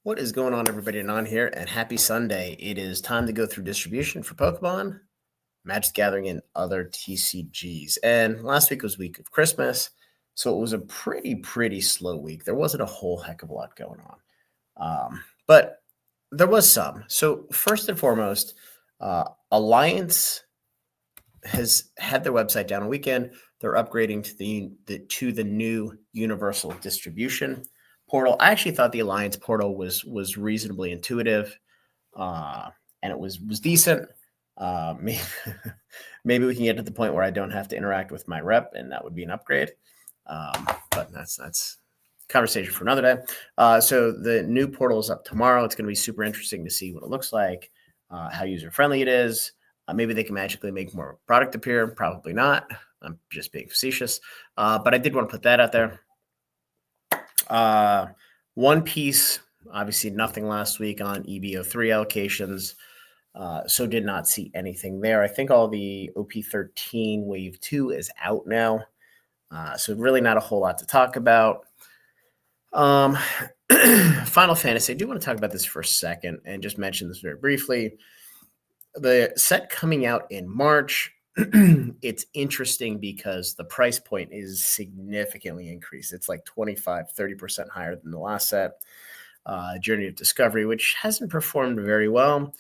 What is going on, everybody? Non here, and happy Sunday. It is time to go through distribution for Pokemon, Magic the Gathering, and other TCGs. And last week was week of Christmas, so it was a pretty slow week. There wasn't a whole heck of a lot going on, but there was some. So first and foremost, Alliance has had their website down a weekend. They're upgrading to the new universal distribution portal. I actually thought the Alliance portal was reasonably intuitive, and it was decent. Maybe, maybe we can get to the point where I don't have to interact with my rep, and that would be an upgrade. But that's conversation for another day. So the new portal is up tomorrow. It's going to be super interesting to see what it looks like, how user friendly it is. Maybe they can magically make more product appear. Probably not. I'm just being facetious. But I did want to put that out there. One Piece, obviously nothing last week on EBO3 allocations. So did not see anything there. I think all the OP13 Wave 2 is out now. So really not a whole lot to talk about. Final Fantasy, I do want to talk about this for a second and just mention this very briefly. The set coming out in March, it's interesting because the price point is significantly increased. It's like 25-30% higher than the last set, Journey of Discovery, which hasn't performed very well.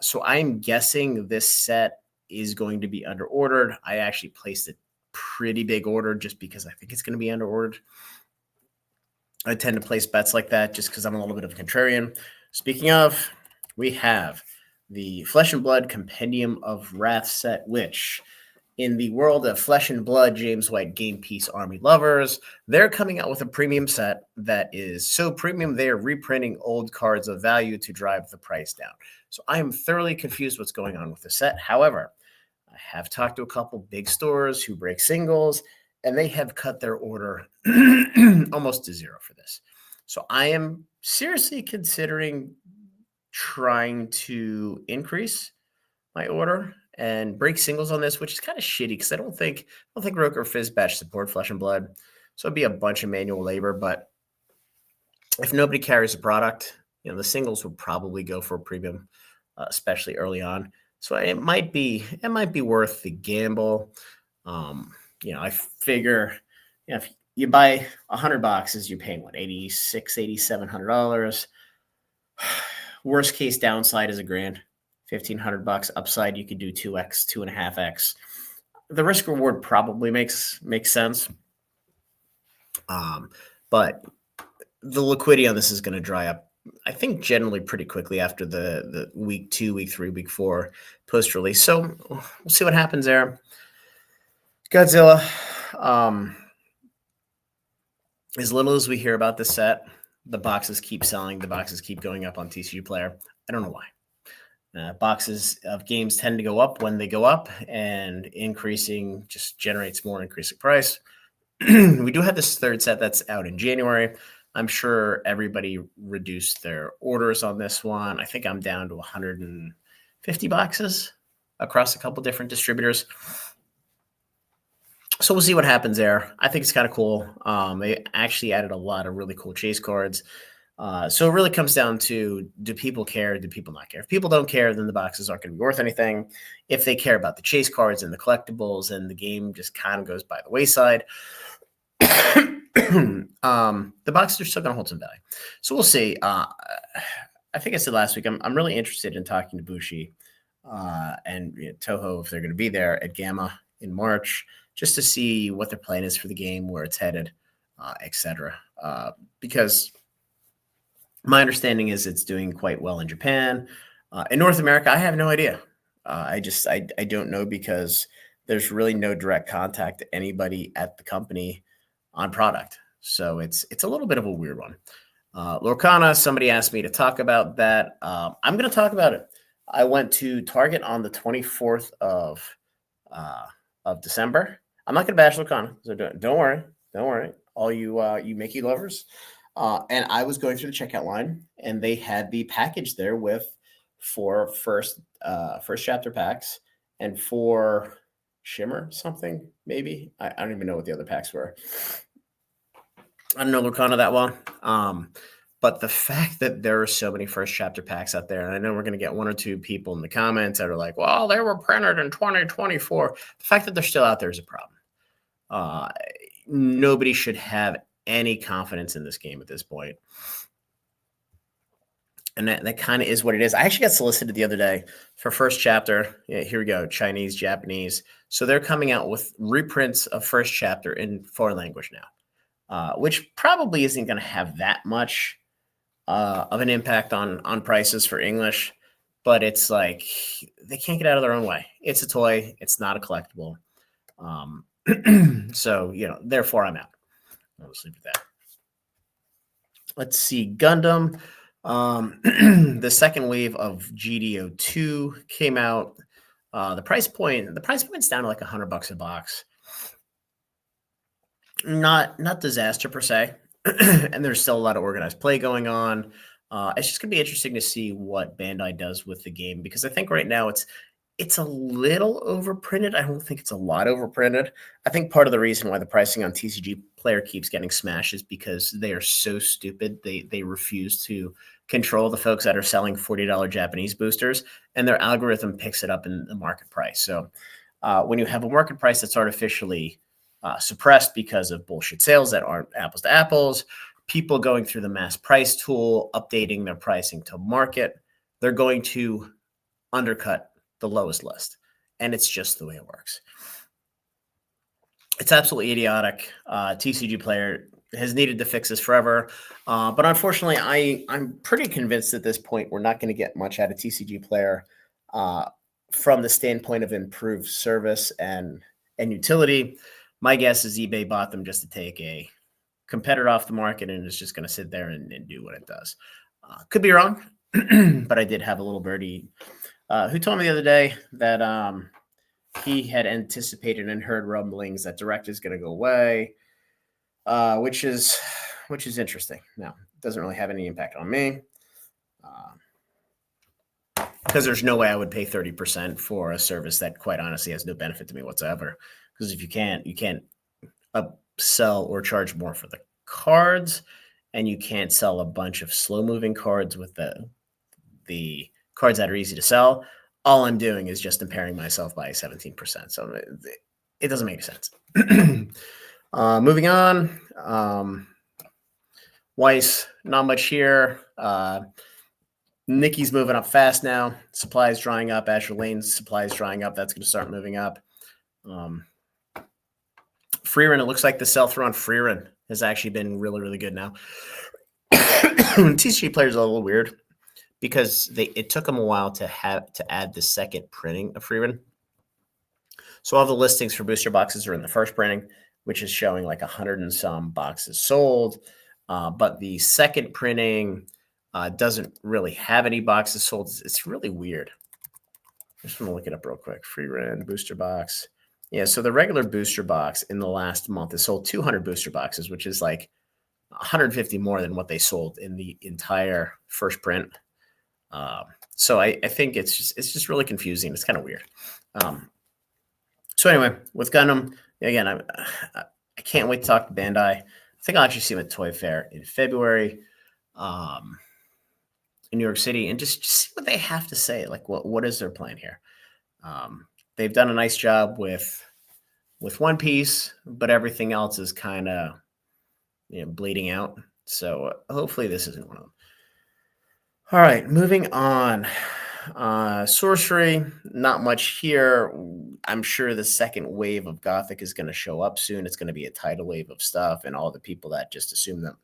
So I'm guessing this set is going to be under-ordered. I actually placed a pretty big order just because I think it's going to be under-ordered. I tend to place bets like that just because I'm a little bit of a contrarian. Speaking of, we have the Flesh and Blood Compendium of Wrath set, which in the world of Flesh and Blood, James White Game Piece Army lovers, they're coming out with a premium set that is so premium they are reprinting old cards of value to drive the price down. So I am thoroughly confused what's going on with the set. However, I have talked to a couple big stores who break singles, and they have cut their order almost to zero for this. So I am seriously considering trying to increase my order and break singles on this, which is kind of shitty because I don't think Rook or Fizzbatch support Flesh and Blood. So it'd be a bunch of manual labor. But if nobody carries a product, the singles would probably go for a premium, especially early on. So it might be worth the gamble. I figure, if you buy 100 boxes, you're paying what, $8,700. Worst case downside is $1,000, $1,500. Upside, you could do 2x, 2.5x. The risk reward probably makes sense. But the liquidity on this is going to dry up, I think, generally pretty quickly after the week 2, week 3, week 4 post release. So we'll see what happens there. Godzilla. As little as we hear about this set, the boxes keep selling. The boxes keep going up on TCG Player. I don't know why. Boxes of games tend to go up when they go up, and increasing just generates more increasing price. We do have this third set that's out in January. I'm sure everybody reduced their orders on this one. I think I'm down to 150 boxes across a couple different distributors. So we'll see what happens there. I think it's kind of cool. They actually added a lot of really cool chase cards. So it really comes down to, do people care? Do people not care? If people don't care, then the boxes aren't going to be worth anything. If they care about the chase cards and the collectibles, and the game just kind of goes by the wayside, the boxes are still going to hold some value. So we'll see. I think I said last week, I'm really interested in talking to Bushi and Toho, if they're going to be there at Gamma in March, just to see what their plan is for the game, where it's headed, etc. Because my understanding is it's doing quite well in Japan. In North America, I have no idea. I don't know, because there's really no direct contact to anybody at the company on product. So it's a little bit of a weird one. Lorcana, somebody asked me to talk about that. I'm going to talk about it. I went to Target on the 24th of December. I'm not going to bash Lorcana, so don't worry. All you Mickey lovers. And I was going through the checkout line, and they had the package there with 4 first chapter packs and 4 Shimmer something, maybe. I don't even know what the other packs were. I don't know Lorcana that well. But the fact that there are so many first chapter packs out there, and I know we're going to get one or two people in the comments that are like, well, they were printed in 2024. The fact that they're still out there is a problem. Nobody should have any confidence in this game at this point. And that kind of is what it is. I actually got solicited the other day for first chapter. Yeah, here we go, Chinese, Japanese. So they're coming out with reprints of first chapter in foreign language now, which probably isn't going to have that much of an impact on prices for English. But it's like they can't get out of their own way. It's a toy. It's not a collectible. So, therefore I'm out. I'll just leave it at that. Let's see, Gundam. The second wave of GDO2 came out. The price point's down to like $100 a box. Not disaster per se, and there's still a lot of organized play going on. It's just gonna be interesting to see what Bandai does with the game, because I think right now it's a little overprinted. I don't think it's a lot overprinted. I think part of the reason why the pricing on TCG Player keeps getting smashed is because they are so stupid. They refuse to control the folks that are selling $40 Japanese boosters, and their algorithm picks it up in the market price. So when you have a market price that's artificially suppressed because of bullshit sales that aren't apples to apples, people going through the mass price tool, updating their pricing to market, they're going to undercut the lowest list. And it's just the way it works. It's absolutely idiotic. TCG Player has needed to fix this forever. But unfortunately, I'm pretty convinced at this point we're not going to get much out of TCG Player from the standpoint of improved service and utility. My guess is eBay bought them just to take a competitor off the market, and it's just going to sit there and do what it does. Could be wrong, but I did have a little birdie who told me the other day that he had anticipated and heard rumblings that Direct is going to go away, which is interesting. Now, it doesn't really have any impact on me because there's no way I would pay 30% for a service that, quite honestly, has no benefit to me whatsoever. Because if you can't sell or charge more for the cards, and you can't sell a bunch of slow-moving cards with the cards that are easy to sell. All I'm doing is just impairing myself by 17%. So it doesn't make sense. Moving on. Weiss, not much here. Nikki's moving up fast now. Supply is drying up. Azure Lane's supply is drying up. That's going to start moving up. Freerun, it looks like the sell-through on Freerun has actually been really, really good now. TCG Player is a little weird because it took them a while to add the second printing of Freerun. So all the listings for booster boxes are in the first printing, which is showing like 100 and some boxes sold. But the second printing doesn't really have any boxes sold. It's really weird. I just want to look it up real quick. Freerun booster box. Yeah, so the regular booster box in the last month has sold 200 booster boxes, which is like 150 more than what they sold in the entire first print. So I think it's just really confusing. It's kind of weird. So anyway, with Gundam, again, I can't wait to talk to Bandai. I think I'll actually see them at Toy Fair in February in New York City, and just see what they have to say. Like, what is their plan here? They've done a nice job with One Piece, but everything else is kind of bleeding out. So hopefully this isn't one of them. All right, moving on. Sorcery, not much here. I'm sure the second wave of Gothic is going to show up soon. It's going to be a tidal wave of stuff, and all the people that just assumed it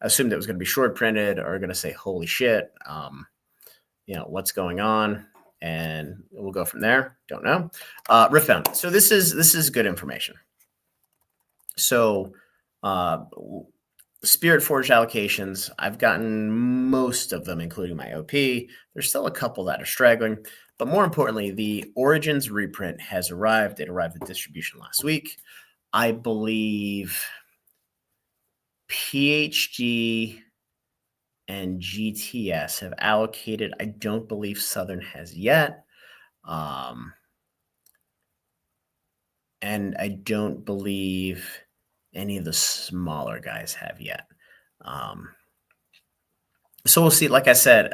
was going to be short printed are going to say, "Holy shit!" What's going on, and we'll go from there. Don't know. Riftbound. So this is good information. So, Spirit Forge allocations, I've gotten most of them, including my OP. There's still a couple that are straggling, but more importantly, the Origins reprint has arrived. It arrived at distribution last week. I believe PHG and GTS have allocated. I don't believe Southern has yet. And I don't believe any of the smaller guys have yet. So we'll see. Like I said,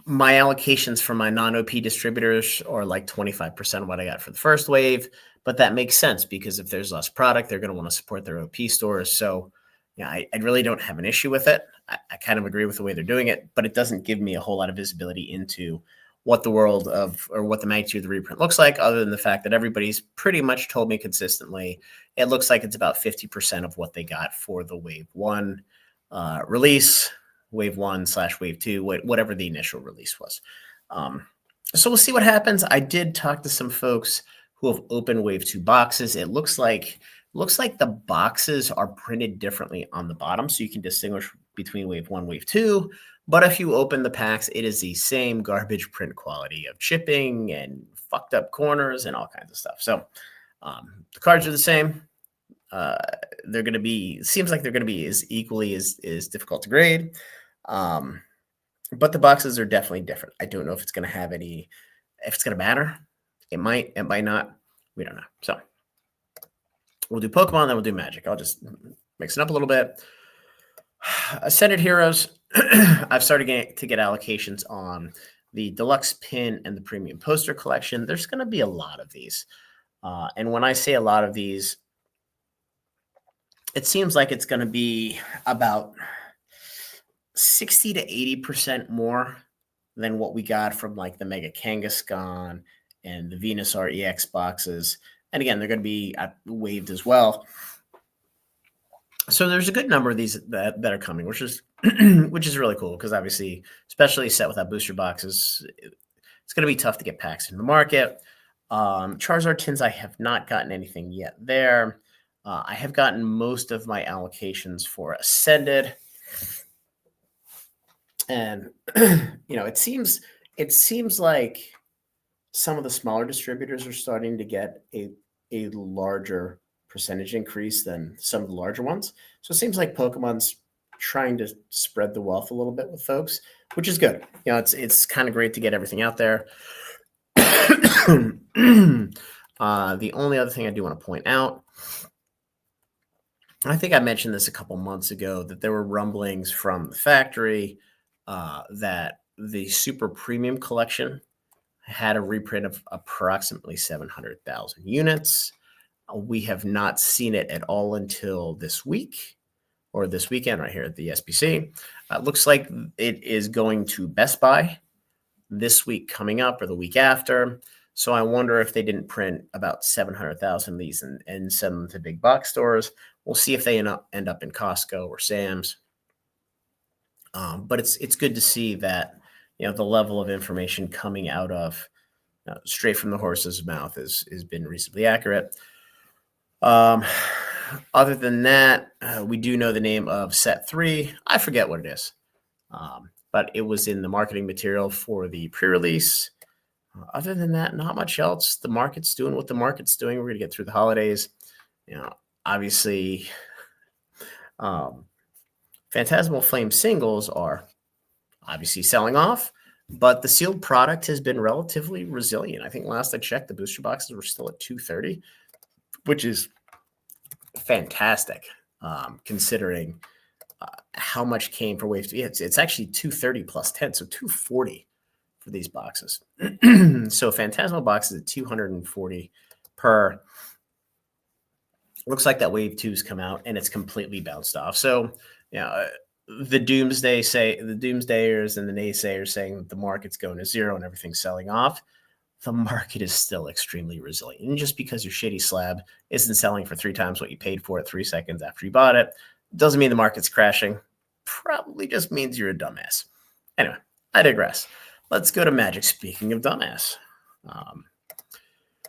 my allocations for my non-OP distributors are like 25% of what I got for the first wave, but that makes sense because if there's less product, they're going to want to support their OP stores. So, yeah, I really don't have an issue with it. I kind of agree with the way they're doing it, but it doesn't give me a whole lot of visibility into what the world of or what the magnitude of the reprint looks like, other than the fact that everybody's pretty much told me consistently it looks like it's about 50% of what they got for the wave one release. Wave one / wave two, whatever the initial release was. So we'll see what happens. I did talk to some folks who have opened wave two boxes. It looks like the boxes are printed differently on the bottom, so you can distinguish between wave one, wave two. But if you open the packs, it is the same garbage print quality of chipping and fucked up corners and all kinds of stuff. So the cards are the same. They're going to be, seems like they're going to be as equally as difficult to grade. But the boxes are definitely different. I don't know if it's going to have any, if it's going to matter. It might not. We don't know. So we'll do Pokemon, then we'll do Magic. I'll just mix it up a little bit. Ascended Heroes. I've started to get allocations on the deluxe pin and the premium poster collection. There's going to be a lot of these. And when I say a lot of these, it seems like it's going to be about 60 to 80% more than what we got from like the Mega Kangaskhan and the Venusaur EX boxes. And again, they're going to be waived as well. So there's a good number of these that are coming, which is which is really cool because obviously, especially set without booster boxes, it's going to be tough to get packs in the market. Charizard tins, I have not gotten anything yet there. I have gotten most of my allocations for Ascended. And it seems like some of the smaller distributors are starting to get a larger percentage increase than some of the larger ones. So it seems like Pokemon's trying to spread the wealth a little bit with folks, which is good. It's kind of great to get everything out there. The only other thing I do want to point out, I think I mentioned this a couple months ago, that there were rumblings from the factory that the super premium collection had a reprint of approximately 700,000 units. We have not seen it at all until this week or this weekend right here at the SBC. Looks like it is going to Best Buy this week coming up or the week after. So I wonder if they didn't print about 700,000 of these and send them to big box stores. We'll see if they end up in Costco or Sam's. But it's good to see that the level of information coming out of straight from the horse's mouth has been reasonably accurate. Other than that, we do know the name of set 3. I forget what it is, but it was in the marketing material for the pre-release. Other than that, not much else. The market's doing what the market's doing. We're going to get through the holidays. Obviously, Phantasmal Flame singles are obviously selling off, but the sealed product has been relatively resilient. I think last I checked, the booster boxes were still at 230, which is fantastic considering how much came for wave 3. It's actually 230 plus 10, so 240 for these boxes. So Phantasmal boxes at 240 per. Looks like that wave 2's come out and it's completely bounced off. So the doomsdayers and the naysayers saying that the market's going to zero and everything's selling off. The market is still extremely resilient. And just because your shitty slab isn't selling for 3 times what you paid for it 3 seconds after you bought it, doesn't mean the market's crashing. Probably just means you're a dumbass. Anyway, I digress. Let's go to Magic. Speaking of dumbass.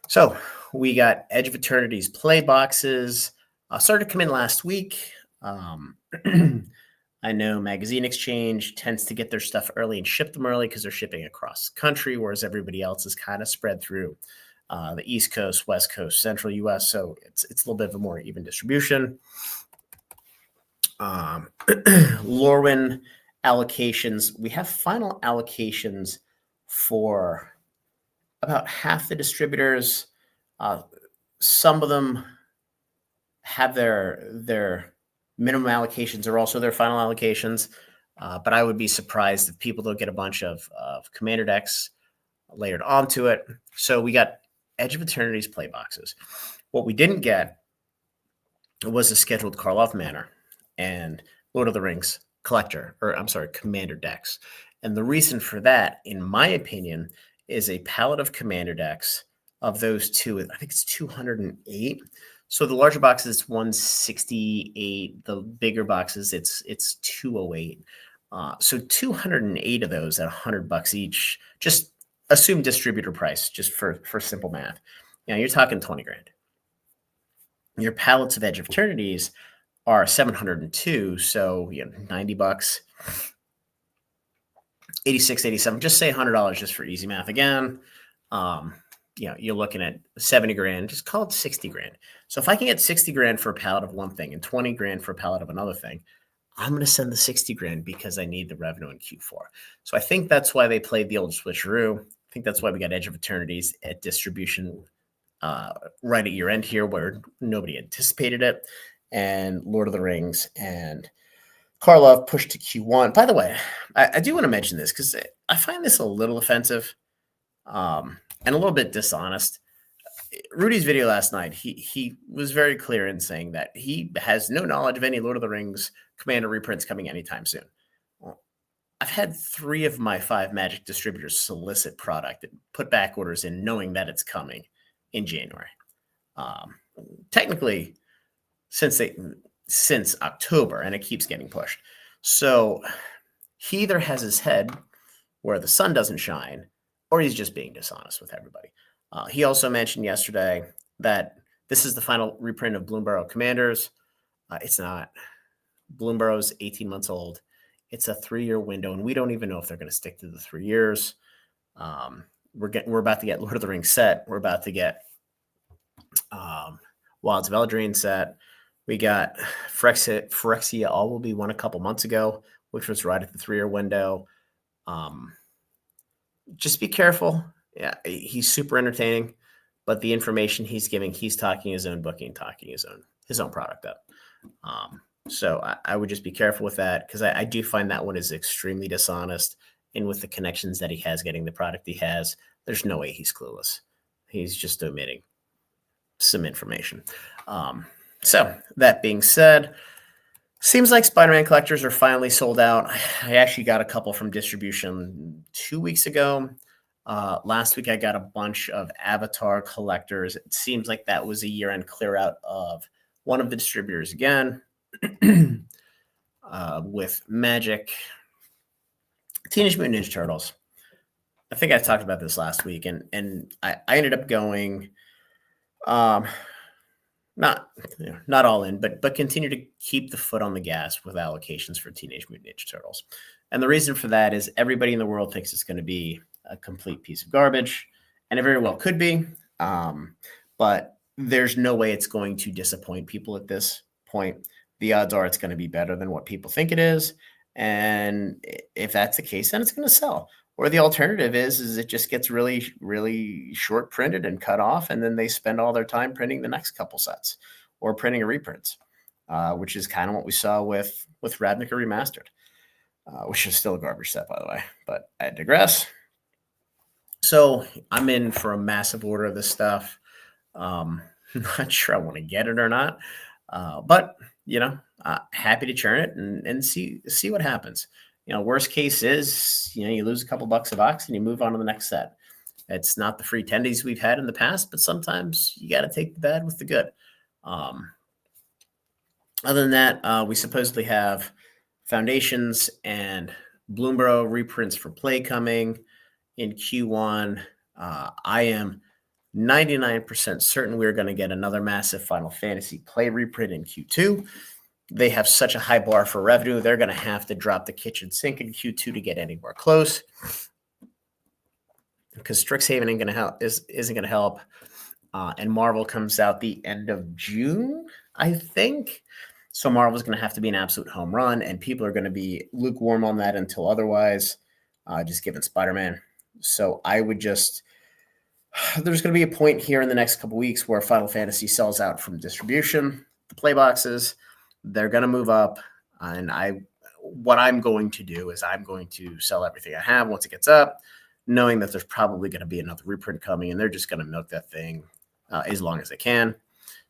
So we got Edge of Eternity's play boxes. Started to come in last week. I know Magazine Exchange tends to get their stuff early and ship them early because they're shipping across the country, whereas everybody else is kind of spread through the East Coast, West Coast, Central U.S. So it's a little bit of a more even distribution. Lorwyn allocations. We have final allocations for about half the distributors. Some of them have their minimum allocations are also their final allocations. But I would be surprised if people don't get a bunch of commander decks layered onto it. So we got Edge of Eternity's play boxes. What we didn't get was a scheduled Karlov Manor and Lord of the Rings commander decks. And the reason for that, in my opinion, is a palette of commander decks of those two. I think it's 208. So the larger boxes, it's 168. The bigger boxes, it's 208. So 208 of those at $100 each. Just assume distributor price, just for simple math. You're talking 20 grand. Your palettes of Edge of Eternities are 702, so $90, 86, 87. Just say $100 just for easy math again. You're looking at 70 grand. Just call it 60 grand. So if I can get 60 grand for a palette of one thing and 20 grand for a palette of another thing, I'm going to send the 60 grand because I need the revenue in Q4. So I think that's why they played the old switcheroo. I think that's why we got Edge of Eternities at distribution right at year end here, where nobody anticipated it, and Lord of the Rings and Karlov pushed to Q1. By the way, I do want to mention this because I find this a little offensive and a little bit dishonest. Rudy's video last night, he was very clear in saying that he has no knowledge of any Lord of the Rings Commander reprints coming anytime soon. Well, I've had 3 of my 5 Magic distributors solicit product and put back orders in knowing that it's coming in January. Technically, since October, and it keeps getting pushed. So he either has his head where the sun doesn't shine, or he's just being dishonest with everybody. He also mentioned yesterday that this is the final reprint of Bloomburrow Commanders. It's not. Bloomburrow's 18 months old. It's a 3-year window, and we don't even know if they're going to stick to the 3 years. We're about to get Lord of the Rings set. We're about to get Wilds of Eldrine set. We got Phyrexia All Will Be won a couple months ago, which was right at the 3-year window. Just be careful. Yeah, he's super entertaining, but the information he's giving, he's talking his own booking, talking his own product up. So I would just be careful with that, because I do find that one is extremely dishonest. And with the connections that he has getting the product he has, there's no way he's clueless. He's just omitting some information. So that being said, seems like Spider-Man collectors are finally sold out. I actually got a couple from distribution 2 weeks ago. Last week, I got a bunch of Avatar collectors. It seems like that was a year-end clear out of one of the distributors again. With Magic, Teenage Mutant Ninja Turtles. I think I talked about this last week, and I ended up going not all in, but continue to keep the foot on the gas with allocations for Teenage Mutant Ninja Turtles. And the reason for that is everybody in the world thinks it's going to be a complete piece of garbage, and it very well could be. But there's no way it's going to disappoint people at this point. The odds are it's going to be better than what people think it is. And if that's the case, then it's going to sell. Or the alternative is it just gets really, really short printed and cut off, and then they spend all their time printing the next couple sets or printing a reprint, which is kind of what we saw with Ravnica Remastered, which is still a garbage set, by the way. But I digress. So I'm in for a massive order of this stuff. Not sure I want to get it or not, but happy to churn it and see what happens. Worst case is, you lose a couple bucks a box and you move on to the next set. It's not the free tendies we've had in the past, but sometimes you got to take the bad with the good. Other than that, we supposedly have Foundations and Bloomburrow reprints for play coming in Q1. I am 99% certain we're going to get another massive Final Fantasy play reprint in Q2. They have such a high bar for revenue, they're going to have to drop the kitchen sink in Q2 to get anywhere close. Because Strixhaven isn't going to help. And Marvel comes out the end of June, I think. So Marvel's going to have to be an absolute home run, and people are going to be lukewarm on that until otherwise, just given Spider-Man. So I would there's going to be a point here in the next couple weeks where Final Fantasy sells out from distribution, the play boxes. They're going to move up, and I what I'm going to do is I'm going to sell everything I have once it gets up, knowing that there's probably going to be another reprint coming, and they're just going to milk that thing as long as they can.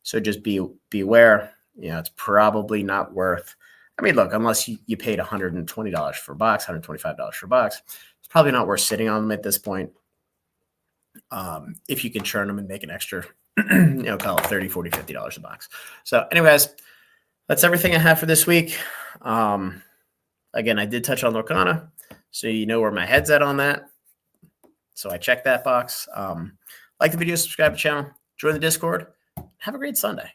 So just be aware. It's probably not worth. I mean, look, unless you paid $120 for a box, $125 for a box, it's probably not worth sitting on them at this point. If you can churn them and make an extra, call it $30, $40, $50 a box. So anyways, that's everything I have for this week. Again, I did touch on Lorcana, so you know where my head's at on that. So I checked that box. Like the video, subscribe to the channel, join the Discord. Have a great Sunday.